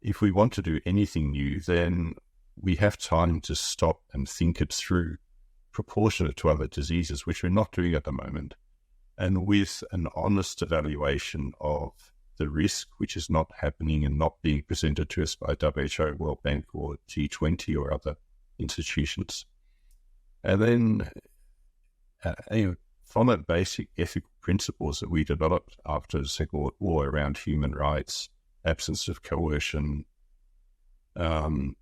If we want to do anything new, then we have time to stop and think it through, proportionate to other diseases, which we're not doing at the moment, and with an honest evaluation of the risk, which is not happening and not being presented to us by WHO, World Bank, or G20 or other institutions. And then, from the basic ethical principles that we developed after the Second World War around human rights, absence of coercion, and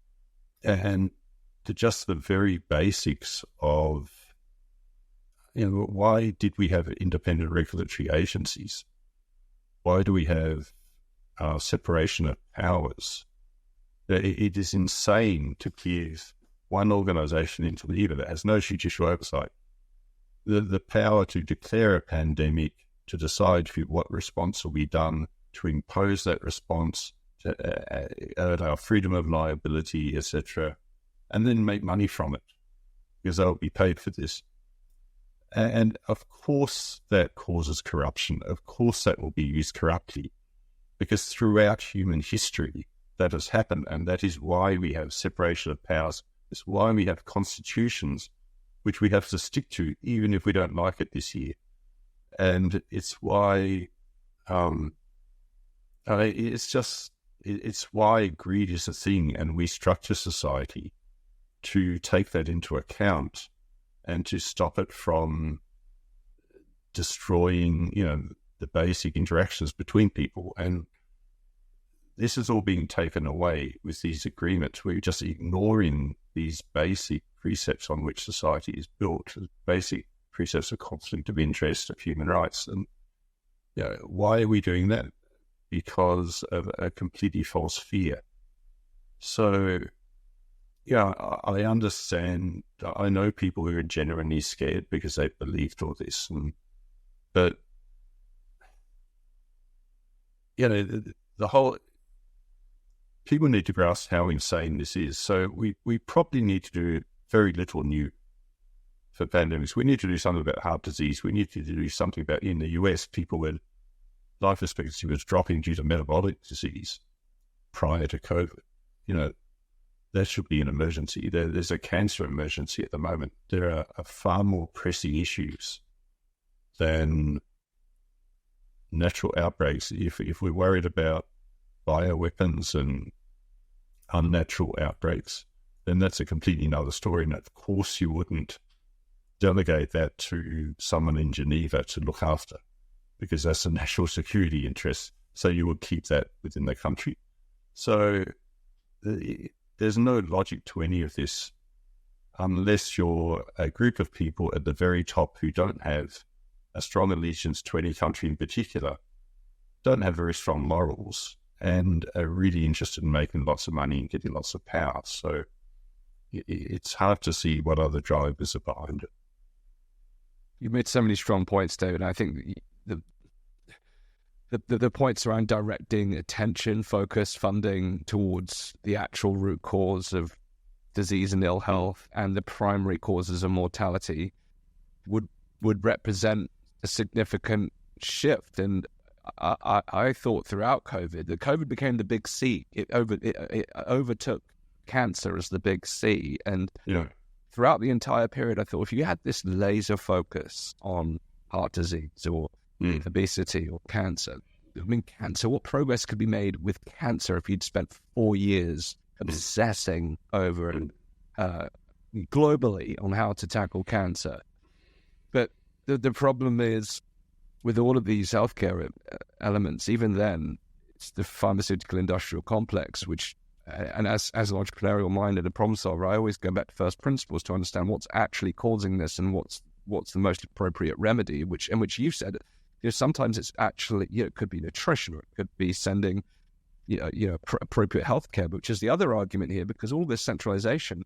to just the very basics of, why did we have independent regulatory agencies? Why do we have separation of powers? It is insane to give one organization in Geneva that has no judicial oversight the power to declare a pandemic, to decide what response will be done, to impose that response, to our freedom of liability, etc., and then make money from it because they'll be paid for this. And of course that causes corruption. Of course that will be used corruptly, because throughout human history that has happened, and that is why we have separation of powers. It's why we have constitutions, which we have to stick to, even if we don't like it this year. And it's why it's why greed is a thing, and we structure society to take that into account and to stop it from destroying, the basic interactions between people. And this is all being taken away with these agreements. We're just ignoring these basic precepts on which society is built, basic precepts of conflict of interest, of human rights. And why are we doing that? Because of a completely false fear. So, I understand. I know people who are genuinely scared because they've believed all this. But, the whole... People need to grasp how insane this is. So we probably need to do very little new for pandemics. We need to do something about heart disease. We need to do something about, in the US, people with life expectancy was dropping due to metabolic disease prior to COVID. That should be an emergency. There's a cancer emergency at the moment. There are far more pressing issues than natural outbreaks. If we're worried about bioweapons and unnatural outbreaks, then that's a completely another story. And of course you wouldn't delegate that to someone in Geneva to look after, because that's a national security interest. So you would keep that within the country. So there's no logic to any of this unless you're a group of people at the very top who don't have a strong allegiance to any country in particular, don't have very strong morals, and are really interested in making lots of money and getting lots of power. So it's hard to see what other drivers are behind it. You've made so many strong points, David. I think the points around directing attention, focus, funding towards the actual root cause of disease and ill health and the primary causes of mortality would represent a significant shift. And I thought throughout COVID that COVID became the big C. It overtook cancer as the big C. And throughout the entire period, I thought if you had this laser focus on heart disease or obesity or cancer, I mean, cancer, what progress could be made with cancer if you'd spent 4 years obsessing over globally on how to tackle cancer? But the problem is, with all of these healthcare elements, even then, it's the pharmaceutical industrial complex, which, and as an entrepreneurial mind and a problem solver, I always go back to first principles to understand what's actually causing this and what's the most appropriate remedy, which you said, sometimes it's actually, it could be nutrition, or it could be sending, appropriate healthcare, which is the other argument here, because all this centralization,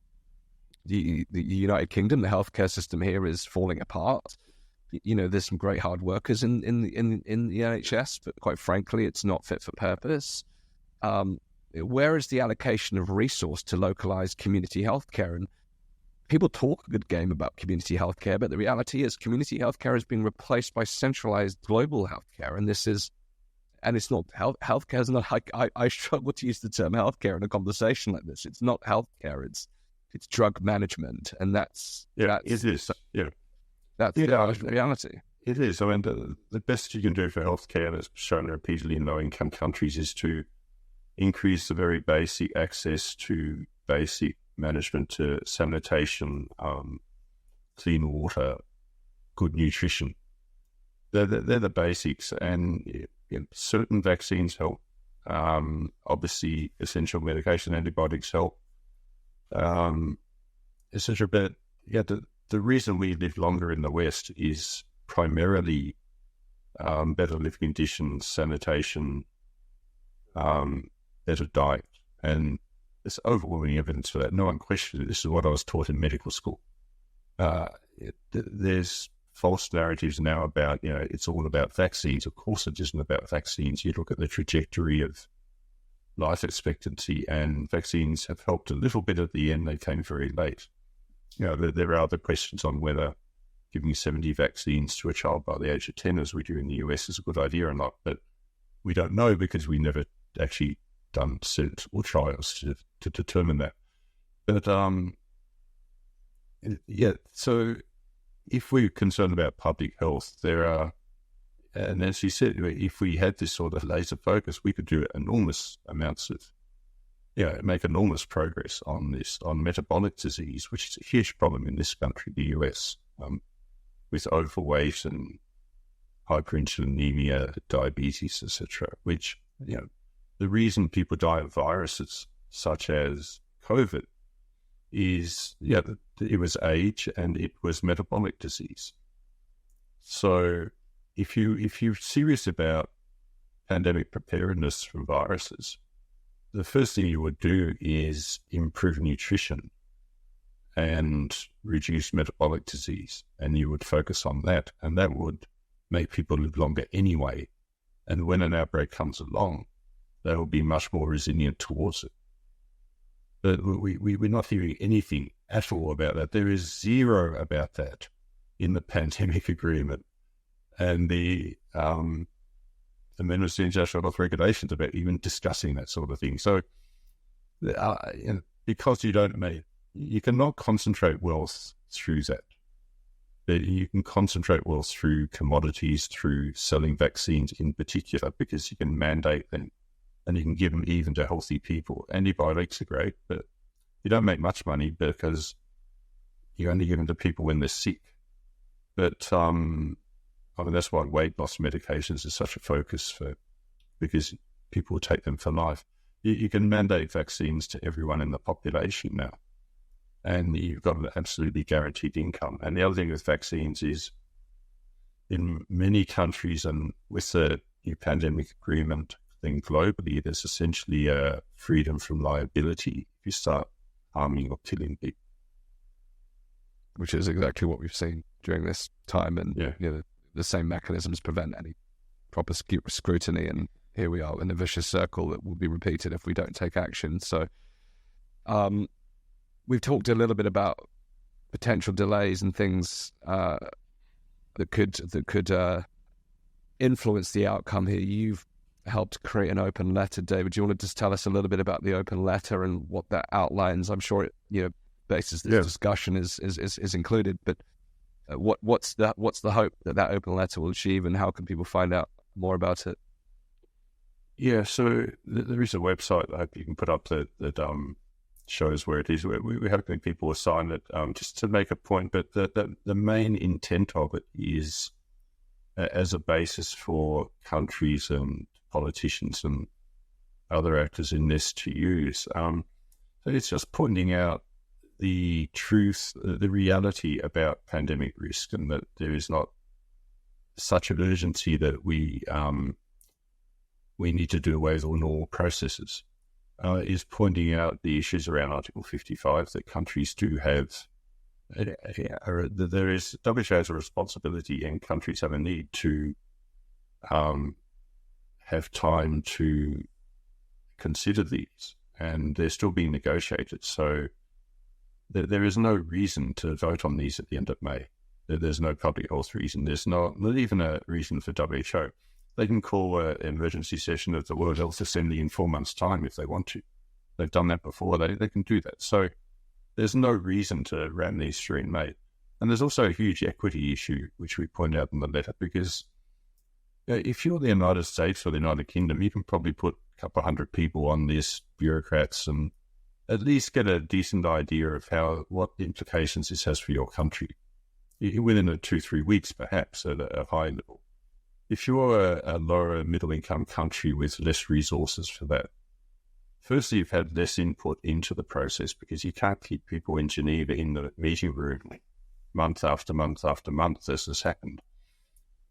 the United Kingdom, the healthcare system here is falling apart. There's some great hard workers in the NHS, but quite frankly, it's not fit for purpose. Where is the allocation of resource to localized community healthcare? And people talk a good game about community healthcare, but the reality is community healthcare has been replaced by centralized global healthcare. And it's not healthcare is not, I struggle to use the term healthcare in a conversation like this. It's not healthcare, it's drug management. And that's it is. Yeah. That's the reality. It is. I mean, the best you can do for healthcare, as shown repeatedly in low-income countries, is to increase the very basic access to basic management, to sanitation, clean water, good nutrition. They're the basics, and certain vaccines help. Obviously, essential medication, antibiotics help, etc. But the reason we live longer in the West is primarily better living conditions, sanitation, better diet, and there's overwhelming evidence for that. No one questions it. This is what I was taught in medical school. There's false narratives now about, it's all about vaccines. Of course it isn't about vaccines. You look at the trajectory of life expectancy, and vaccines have helped a little bit at the end. They came very late. There are other questions on whether giving 70 vaccines to a child by the age of 10, as we do in the US, is a good idea or not. But we don't know, because we never actually done sensible trials to determine that. But so if we're concerned about public health, there are, and as you said, if we had this sort of laser focus, we could do enormous amounts of, make enormous progress on this, on metabolic disease, which is a huge problem in this country, the US, with overweight and hyperinsulinemia, diabetes, etc. Which, the reason people die of viruses such as COVID is, it was age and it was metabolic disease. So if you're serious about pandemic preparedness from viruses, the first thing you would do is improve nutrition and reduce metabolic disease, and you would focus on that, and that would make people live longer anyway. And when an outbreak comes along, they will be much more resilient towards it. But we're not hearing anything at all about that. There is zero about that in the pandemic agreement and the Ministry of International Health Regulations about even discussing that sort of thing. So, because you cannot concentrate wealth through that. But you can concentrate wealth through commodities, through selling vaccines in particular, because you can mandate them and you can give them even to healthy people. Antibiotics are great, but you don't make much money because you only give them to people when they're sick. But that's why weight loss medications is such a focus because people will take them for life. You can mandate vaccines to everyone in the population now, and you've got an absolutely guaranteed income. And the other thing with vaccines is, in many countries and with the new pandemic agreement thing globally, there's essentially a freedom from liability if you start harming or killing people. Which is exactly what we've seen during this time. And the same mechanisms prevent any proper scrutiny, and here we are in a vicious circle that will be repeated if we don't take action. So we've talked a little bit about potential delays and things that could influence the outcome here. You've helped create an open letter, David. Do you want to just tell us a little bit about the open letter and what that outlines? I'm sure it, basis this discussion is included, but what's the hope that open letter will achieve, and how can people find out more about it? Yeah, so there is a website I hope you can put up that shows where it is. We're hoping people will sign it, just to make a point, but the main intent of it is as a basis for countries and politicians and other actors in this to use. So it's just pointing out the truth, the reality about pandemic risk, and that there is not such an urgency that we need to do away with all normal processes. Is pointing out the issues around Article 55 that countries do have. There is WHO has a responsibility, and countries have a need to have time to consider these, and they're still being negotiated. So there is no reason to vote on these at the end of May. There's no public health reason. There's not even a reason for WHO. They can call an emergency session of the World Health Assembly in 4 months' time if they want to. They've done that before. They can do that. So there's no reason to ram these through in May. And there's also a huge equity issue, which we point out in the letter, because if you're the United States or the United Kingdom, you can probably put a couple of hundred people on this, bureaucrats, and at least get a decent idea of what implications this has for your country within 2-3 weeks, perhaps, at a high level. If you're a lower middle-income country with less resources for that, firstly, you've had less input into the process because you can't keep people in Geneva in the meeting room month after month after month as has happened.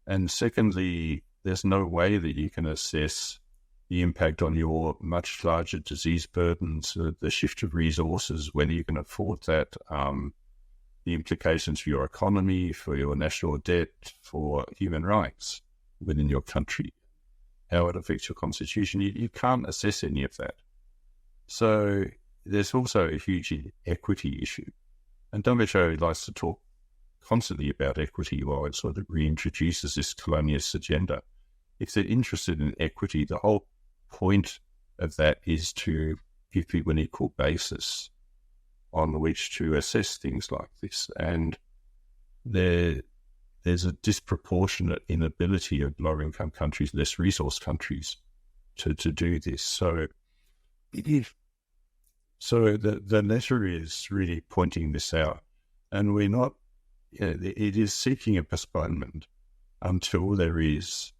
And secondly, there's no way that you can assess the impact on your much larger disease burdens, the shift of resources, whether you can afford that, the implications for your economy, for your national debt, for human rights within your country, how it affects your constitution. You can't assess any of that. So there's also a huge equity issue. And WHO likes to talk constantly about equity while it sort of reintroduces this colonialist agenda. If they're interested in equity, the whole point of that is to give people an equal basis on which to assess things like this. And there's a disproportionate inability of lower-income countries, less resource countries, to do this. So the letter is really pointing this out, and we're not. It is seeking a postponement until there is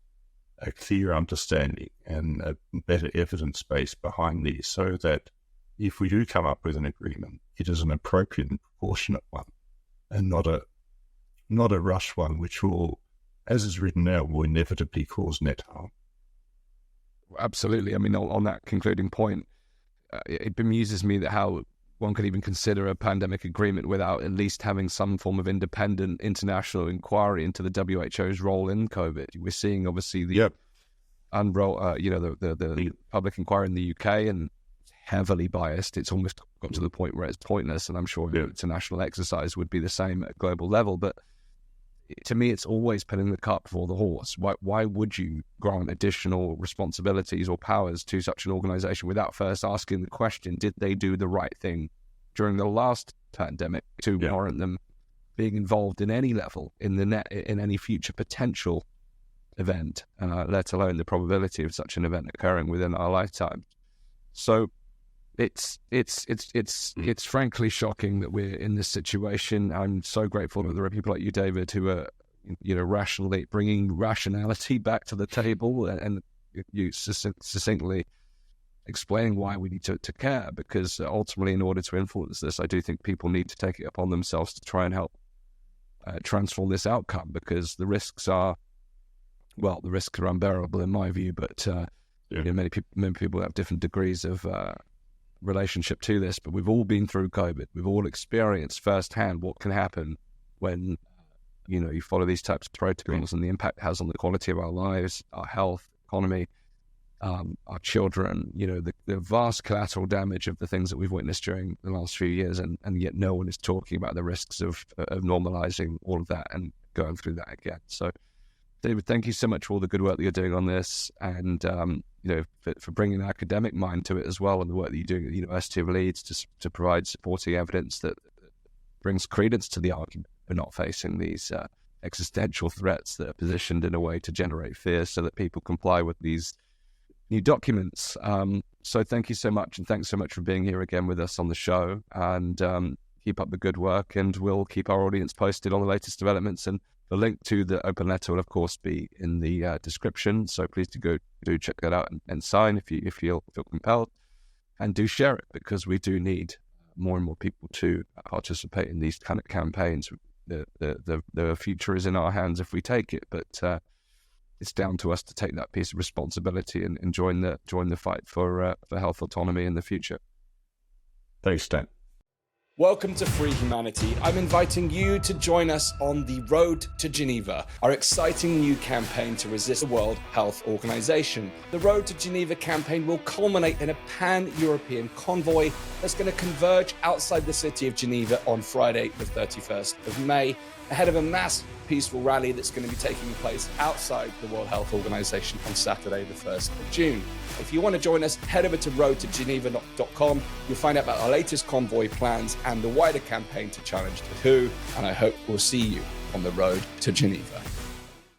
a clear understanding and a better evidence base behind these, so that if we do come up with an agreement, it is an appropriate and proportionate one, and not a rush one, which will, as is written now, will inevitably cause net harm. Absolutely. I mean, on that concluding point, it bemuses me that how one could even consider a pandemic agreement without at least having some form of independent international inquiry into the WHO's role in COVID. We're seeing, obviously, the the public inquiry in the UK, and it's heavily biased. It's almost got to the point where it's pointless, and I'm sure an international exercise would be the same at a global level. But to me, it's always putting the cart before the horse. Why would you grant additional responsibilities or powers to such an organization without first asking the question, did they do the right thing during the last pandemic to warrant them being involved in any level in any future potential event, let alone the probability of such an event occurring within our lifetime? So it's frankly shocking that we're in this situation. I'm so grateful that there are people like you, David, who are, rationally bringing rationality back to the table, and you succinctly explaining why we need to care, because ultimately, in order to influence this, I do think people need to take it upon themselves to try and help transform this outcome, because the risks are unbearable in my view, but many people have different degrees of relationship to this, but we've all been through COVID. We've all experienced firsthand what can happen when you follow these types of protocols and the impact it has on the quality of our lives, our health, economy, our children, the vast collateral damage of the things that we've witnessed during the last few years, and yet no one is talking about the risks of normalizing all of that and going through that again. So, David, thank you so much for all the good work that you're doing on this, and for bringing the academic mind to it as well, and the work that you're doing at the University of Leeds to provide supporting evidence that brings credence to the argument for not facing these existential threats that are positioned in a way to generate fear so that people comply with these new documents. So thank you so much, and thanks so much for being here again with us on the show, and keep up the good work, and we'll keep our audience posted on the latest developments. And the link to the open letter will of course be in the description, so please do check that out and sign if you feel compelled, and do share it, because we do need more and more people to participate in these kind of campaigns. The future is in our hands if we take it, but it's down to us to take that piece of responsibility and join the fight for health autonomy in the future. Thanks, Dan. Welcome to Free Humanity. I'm inviting you to join us on the Road to Geneva, our exciting new campaign to resist the World Health Organization. The Road to Geneva campaign will culminate in a pan-European convoy that's going to converge outside the city of Geneva on Friday, the 31st of May, ahead of a mass peaceful rally that's going to be taking place outside the World Health Organization on Saturday, the 1st of June. If you want to join us, head over to roadtogeneva.com. You'll find out about our latest convoy plans and the wider campaign to challenge the WHO, and I hope we'll see you on the road to Geneva.